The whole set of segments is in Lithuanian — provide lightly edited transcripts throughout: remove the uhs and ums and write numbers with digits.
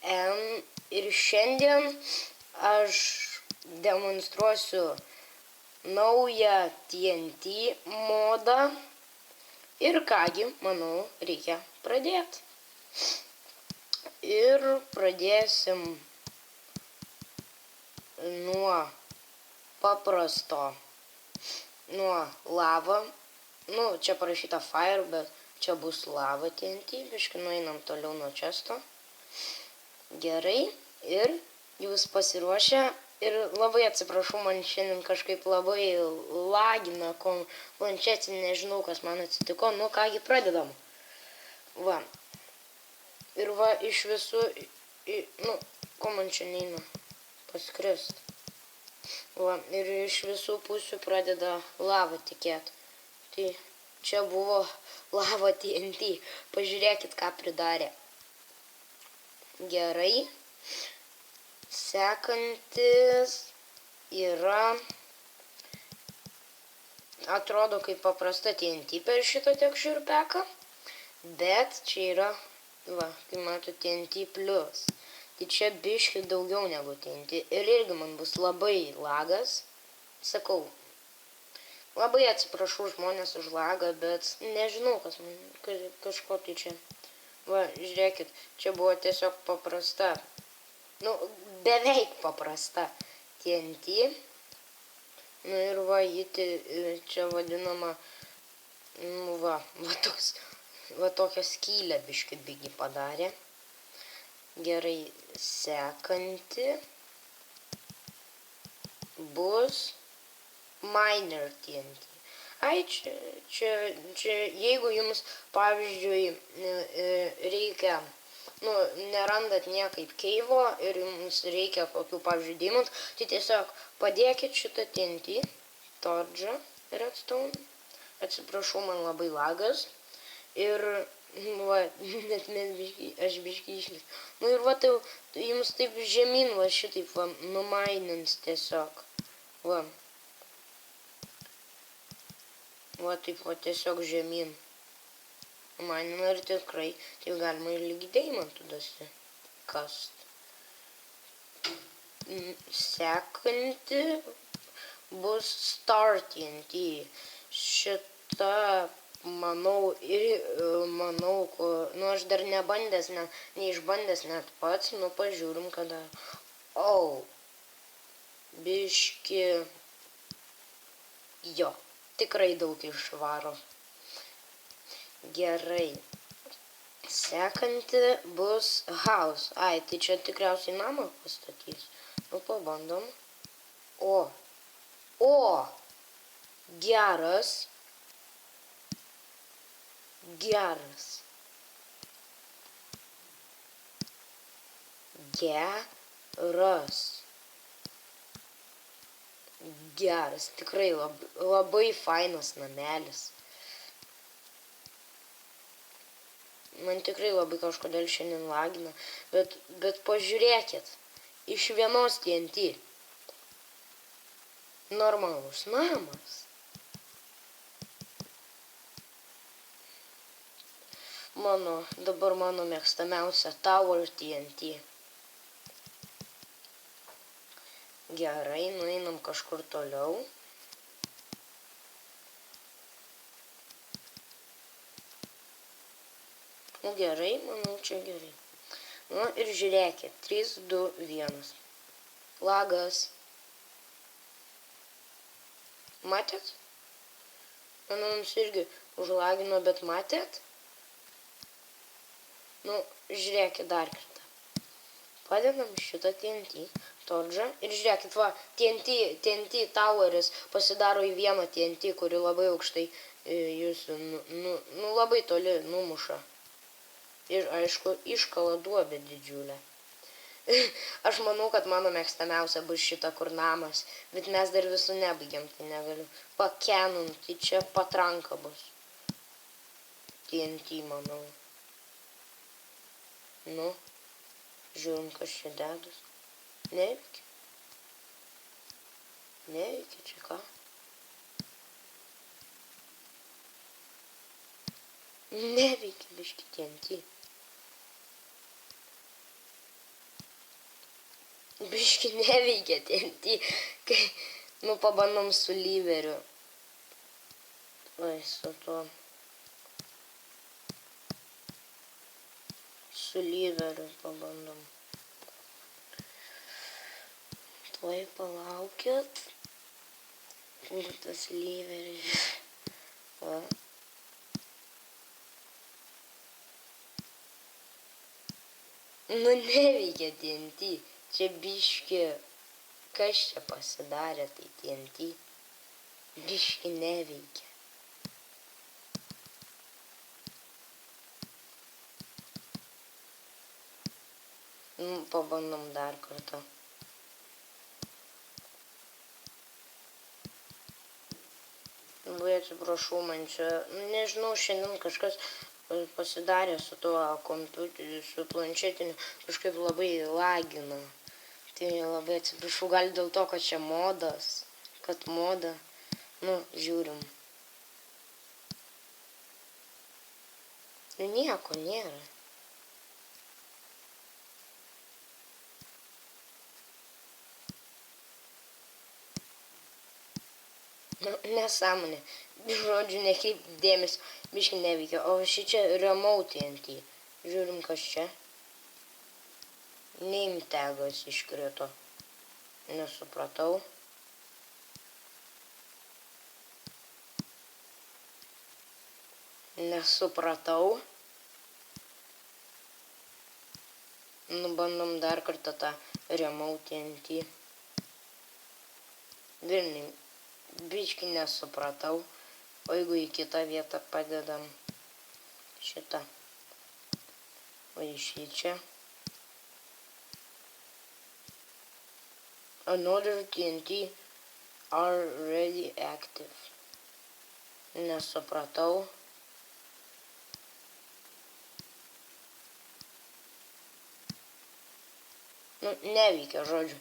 Ir šiandien aš demonstruosiu naują TNT modą. Ir kągi, manau, reikia pradėti. Ir pradėsim nuo paprasto, nuo lava. Čia parašyta fire, bet čia bus lava TNT. Biškai nueinam toliau nuo često. Gerai. Ir jūs pasiruošę. Ir labai atsiprašau, man šiandien kažkaip labai lagina planšetė, nežinau, kas man atsitiko. Kągi, pradedam. Va. Ir va, iš visų, ko man čia neina paskrist. Va, ir iš visų pusių pradeda lava tikėti. Tai čia buvo lava TNT. Pažiūrėkit, ką pridarė. Gerai. Sekantis yra, atrodo kaip paprasta TNT per šitą tekščiurpeką, bet čia yra, va, kaip mato, TNT plus. Tai čia biški daugiau negu TNT ir irgi man bus labai lagas. Sakau, labai atsiprašau žmonės už lagą, bet nežinau, kas man kažko tai čia. Va, žiūrėkit, čia buvo tiesiog paprasta. Beveik paprasta TNT. Ir va, ji čia vadinama, va tokią skylę biškį bigi padarė. Gerai, sekanti bus miner TNT. Čia, jeigu jums, pavyzdžiui, reikia, nerandat niekaip keivo ir jums reikia kokių, pavyzdžiui, deimantų, tai tiesiog padėkit šitą TNT, torčą, redstone. Atsiprašau, man labai lagas. Ir, va, net aš biškį išlis. Ir va, tai jums taip žemyn, va, šitaip, va, numainins tiesiog. Va. Va, taip, va, tiesiog žemyn. Manina ir tikrai, tai galima ir lygiai deimantų dasikast. Sekanti bus Star TNT. Šita, manau, aš dar nebandęs, neišbandęs net pats, pažiūrim kada. Biški, jo, tikrai daug išvaro. Gerai. Sekanti bus house. Tai čia tikriausiai namą pastatys. Pabandom. Geras. Tikrai labai fainas namelis. Man tikrai labai kažkodėl šiandien lagina, bet pažiūrėkit, iš vienos TNT normalus namas. Dabar mano mėgstamiausia Tower TNT. Gerai, nueinam kažkur toliau. Gerai, manau, čia gerai. Ir žiūrėkit, 3, 2, 1. Lagas. Matėt? Manau, mums irgi užlagino, bet matėt? Žiūrėkit dar kartą. Padedam šitą TNT, torčą. Ir žiūrėkit, va, TNT toweris pasidaro į vieną TNT, kuri labai aukštai jūs, labai toli numuša. Ir, aišku, iškala duobę didžiulę. Aš manau, kad mano mėgstamiausia bus šita, kur namas. Bet mes dar visų nebaigiam, tai negaliu. Pakenum, tai čia patranka bus. TNT, manau. Žiūrim, kas čia dedas. Neveikia čia ką. Neveikia biški TNT. Biški neveikia TNT, kai, pabandom su lyveriu. Oi, su tuo. Su lyveriu pabandom. Tuoj palaukit. Kur tas lyveris? Va. Neveikia TNT. Čia biški. Kas čia pasidarė tai TNT? Biški neveikia. Pabandom dar kartą. Labai atsiprašau, man čia, nežinau, šiandien kažkas pasidarė su tuo kompiuteriu, su planšetiniu, kažkaip labai lagina. Tai labai atsiprašau, gal dėl to, kad čia modas, kad moda, žiūrim. Nieko nėra. Nesąmonė. Žodžiu, nekreip dėmesio, biški neveikia. O šičia remote TNT. Žiūrim, kas čia. Name tagas iškrito. Nesupratau. Bandom dar kartą tą remote TNT. Vilniui. Biški nesupratau. O jeigu į kitą vietą padedam šitą. O iš čia. Another TNT are ready active. Nesupratau. Neveikia, žodžiu.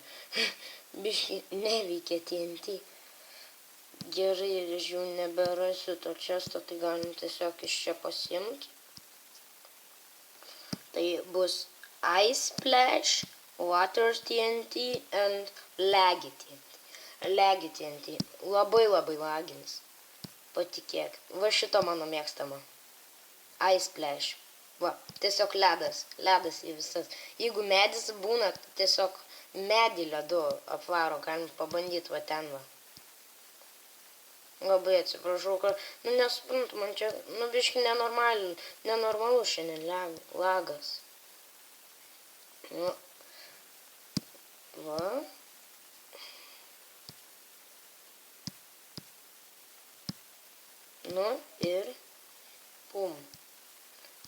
Biški neveikia TNT. Gerai, aš jau neberasiu to često, tai galim tiesiog iš čia pasiimti. Tai bus Ice Splash, Water TNT and Laggy TNT. Laggy TNT. Labai laginis. Patikėk. Va šito mano mėgstama. Ice Splash. Va, tiesiog ledas. Ledas į visas. Jeigu medis būna, tiesiog medį ledu apvaro. Galim pabandyti va ten va. Labai atsiprašau, kad, nesuprantu, man čia, biški nenormalu šiandien lagas. Va. Ir pum.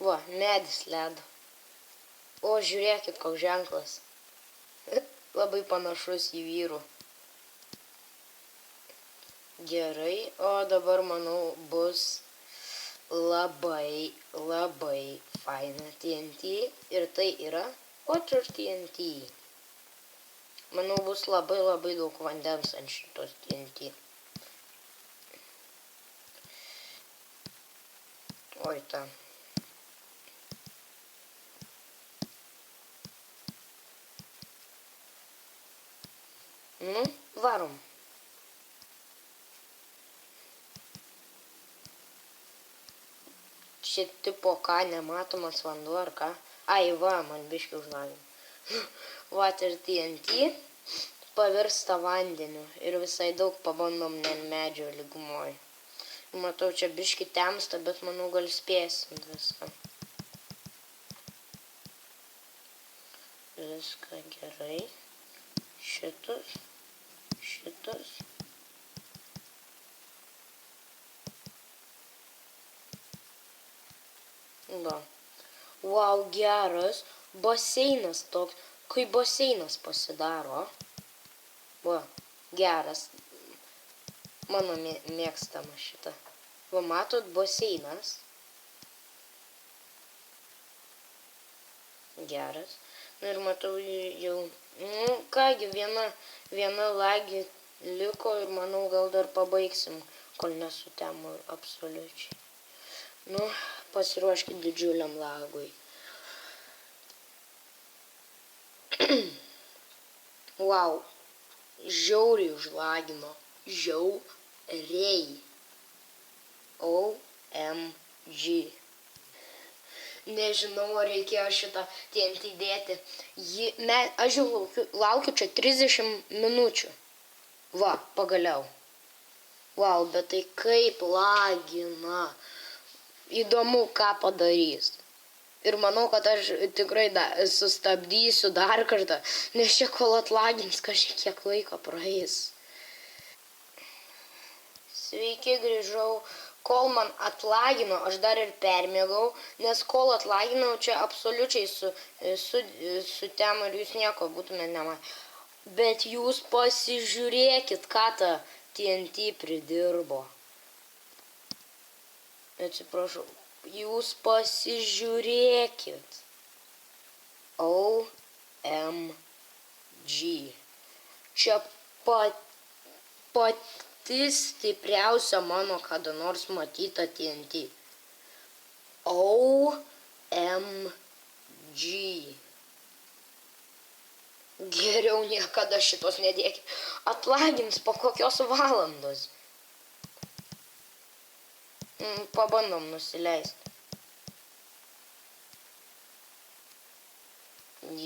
Va, medis ledo. O, žiūrėkit, koks ženklas. Labai panašus į vyrų. Gerai, o dabar, manau, bus labai faina TNT. Ir tai yra Water TNT. Manau, bus labai daug vandens ant šitos TNT. Oi, ta. Varom. Čia tipo ką, nematomas vanduo ar ką. Ai, va, man biškiai užlagino. Water TNT pavirsta vandeniu ir visai daug pabandom net medžio lygumoj. Matau, čia biškiai temsta, bet manau gal spėsim viską. Viską gerai. Šitus. Va. Wow, geras. Baseinas toks. Kai baseinas pasidaro. Va, geras. Mano mėgstama šita. Va, matot, baseinas. Geras. Ir matau jau. Kągi, viena lagi liko ir manau gal dar pabaigsim, kol nesutemo absoliučiai. Pasiruoškit didžiuliam lagui. Wow. Žiauriai užlagino. Žiauriai. OMG. Nežinau, ar reikėjo šitą TNT dėti. Aš jau laukiu čia 30 minučių. Va, pagaliau. Wow, bet tai kaip lagina. Įdomu, ką padarys. Ir manau, kad aš tikrai sustabdysiu dar kartą, nes čia kol atlagins kažkiek laiko praeis. Sveiki, grįžau. Kol man atlagino, aš dar ir permėgau, nes kol atlaginau, čia absoliučiai sutem ir jūs nieko būtumėte nematę. Bet jūs pasižiūrėkit, ką ta TNT pridirbo. Atsiprašau, jūs pasižiūrėkit. OMG. Čia pati stipriausia mano kada nors matyta TNT. OMG. Geriau niekada šitos nedėkit. Atlagins po kokios valandos. Pabandom nusileisti.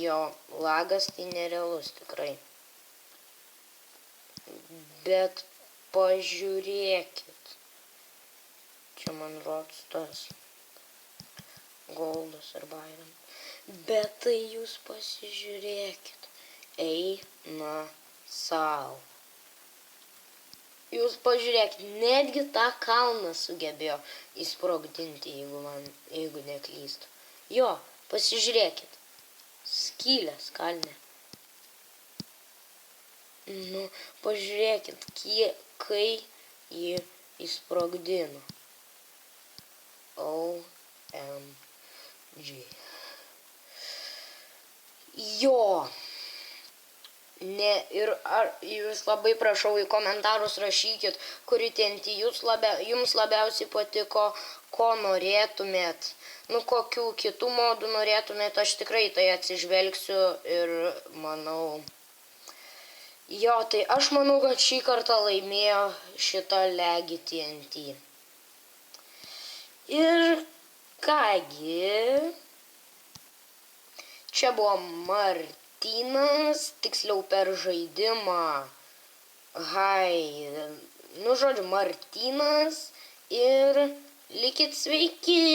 Jo, lagas tai nerealus tikrai. Bet pažiūrėkit. Čia man rods tas Goldas arba Iron. Bet tai jūs pasižiūrėkit. Eina sau. Jūs pažiūrėkit, netgi tą kalną sugebėjo įsprogdinti, jeigu neklystu. Jo, pasižiūrėkit. Skylės kalne. Nu, pažiūrėkit, kai jį įsprogdino. OMG. Jo. Ir jūs labai prašau į komentarus rašykit, kuri TNT jums labiausiai patiko, ko norėtumėt. Nu, kokių kitų modų norėtumėt, aš tikrai tai atsižvelgsiu ir manau. Jo, tai aš manau, kad šį kartą laimėjo šitą legį TNT. Ir kągi, čia buvo Martynas, tiksliau per žaidimą. Nu, žodžiu, Martynas ir likit sveiki.